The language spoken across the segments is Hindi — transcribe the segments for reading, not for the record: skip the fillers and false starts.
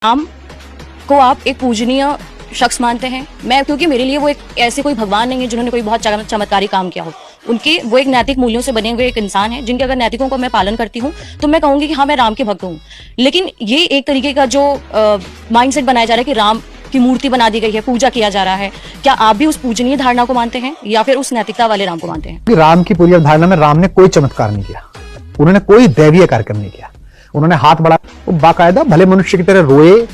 राम को आप एक पूजनीय शख्स मानते हैं। मैं क्योंकि मेरे लिए वो एक ऐसे कोई भगवान नहीं है जिन्होंने कोई बहुत चमत्कारी काम किया हो। उनके वो एक नैतिक मूल्यों से बने हुए एक इंसान है जिनके अगर नैतिकों को मैं पालन करती हूँ तो मैं कहूंगी कि हाँ, मैं राम के भक्त हूँ। लेकिन ये एक तरीके का जो माइंडसेट बनाया जा रहा है कि राम की मूर्ति बना दी गई है, पूजा किया जा रहा है, क्या आप भी उस पूजनीय धारणा को मानते हैं या फिर उस नैतिकता वाले राम को मानते हैं? राम की पूरी धारणा में राम ने कोई चमत्कार नहीं किया, उन्होंने कोई दैवीय कार्यक्रम नहीं किया। उन्होंने हाथ बढ़ा, वो बाकायदा भले मनुष्य की तरह रोए,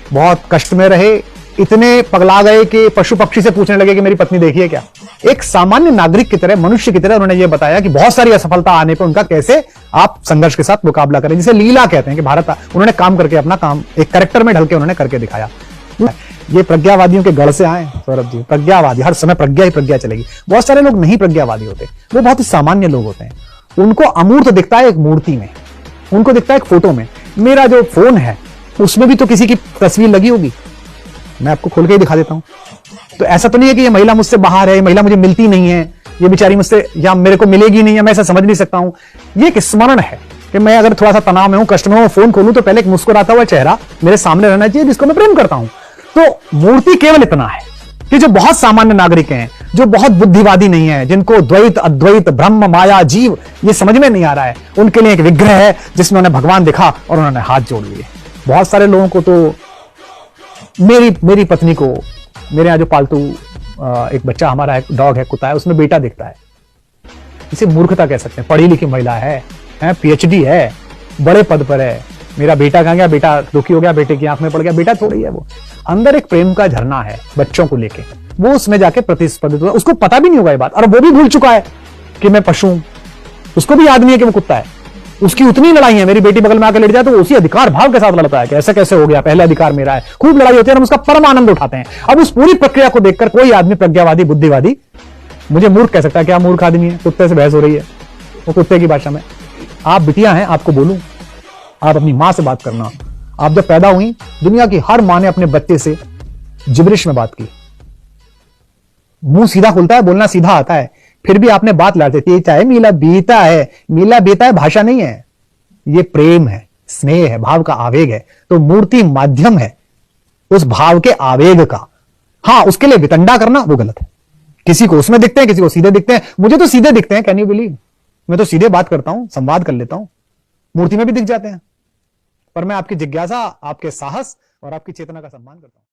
बहुत कष्ट में रहे, इतने पगला गए कि पशु पक्षी से पूछने लगे कि मेरी पत्नी देखी है क्या। एक सामान्य नागरिक की तरह, मनुष्य की तरह उन्होंने ये बताया कि बहुत सारी असफलता आने पर उनका कैसे आप संघर्ष के साथ मुकाबला करें, जिसे लीला कहते हैं कि भारत उन्होंने काम करके अपना काम एक कैरेक्टर में ढल के उन्होंने करके दिखाया। ये प्रज्ञावादियों के गढ़ से आए सौरभ जी, प्रज्ञावादी, हर समय प्रज्ञा ही प्रज्ञा चलेगी। बहुत सारे लोग नहीं प्रज्ञावादी होते, वो बहुत ही सामान्य लोग होते हैं। उनको अमूर्त दिखता है एक मूर्ति में, उनको दिखता है एक फोटो में। मेरा जो फोन है उसमें भी तो किसी की तस्वीर लगी होगी, मैं आपको खोल के ही दिखा देता हूं। तो ऐसा तो नहीं है कि ये महिला मुझसे बाहर है, ये महिला मुझे मिलती नहीं है, ये बेचारी मुझसे या मेरे को मिलेगी नहीं, या मैं ऐसा समझ नहीं सकता हूं। ये एक स्मरण है कि मैं अगर थोड़ा सा तनाव में हूं, कष्ट में हूं, फोन खोलूं तो पहले एक मुस्कुराता हुआ चेहरा मेरे सामने रहना चाहिए जिसको मैं प्रेम करता हूं। तो मूर्ति केवल इतना है कि जो बहुत सामान्य नागरिक हैं, जो बहुत बुद्धिवादी नहीं है, जिनको द्वैत अद्वैत ब्रह्म माया जीव ये समझ में नहीं आ रहा है, उनके लिए एक विग्रह है जिसमें उन्होंने भगवान दिखा और उन्होंने हाथ जोड़ लिए। बहुत सारे लोगों को तो मेरी पत्नी को, मेरे यहाँ जो पालतू एक बच्चा हमारा है, डॉग है, कुत्ता है, उसमें बेटा दिखता है। इसे मूर्खता कह सकते हैं। पढ़ी लिखी महिला है, पीएचडी है, बड़े पद पर है। मेरा बेटा कहाँ गया, बेटा दुखी हो गया, बेटे की आंख में पड़ गया, बेटा थोड़ी है वो। अंदर एक प्रेम का झरना है बच्चों को लेके, वो उसमें जाके प्रतिस्पर्धित हुआ। उसको पता भी नहीं होगा ये बात, और वो भी भूल चुका है कि मैं पशु हूं। उसको भी याद नहीं है कि वो कुत्ता है। उसकी उतनी लड़ाई है, मेरी बेटी बगल में आकर लेट जाए तो उसी अधिकार भाव के साथ लड़ता है कि ऐसा कैसे हो गया, पहले अधिकार मेरा है। खूब लड़ाई होती है, हम उसका परम आनंद उठाते हैं। अब उस पूरी प्रक्रिया को देखकर कोई आदमी प्रज्ञावादी बुद्धिवादी मुझे मूर्ख कह सकता है? क्या मूर्ख आदमी है? कुत्ते से बहस हो रही है, वो कुत्ते की भाषा में। आप बिटिया हैं, आपको बोलूं, आप अपनी मां से बात करना। आप जब पैदा हुई, दुनिया की हर मां ने अपने बच्चे से जिब्रिश में बात की। मुंह सीधा खुलता है, बोलना सीधा आता है, फिर भी आपने बात लाते थी, चाहे मीला बीता है। मीला बीता है भाषा नहीं है, ये प्रेम है, स्नेह है, भाव का आवेग है। तो मूर्ति माध्यम है उस भाव के आवेग का। हाँ, उसके लिए वितंडा करना वो गलत है। किसी को उसमें दिखते हैं, किसी को सीधे दिखते हैं। मुझे तो सीधे दिखते हैं, कैन यू बिलीव? मैं तो सीधे बात करता हूं, संवाद कर लेता हूं, मूर्ति में भी दिख जाते हैं। पर मैं आपकी जिज्ञासा, आपके साहस और आपकी चेतना का सम्मान करता हूं।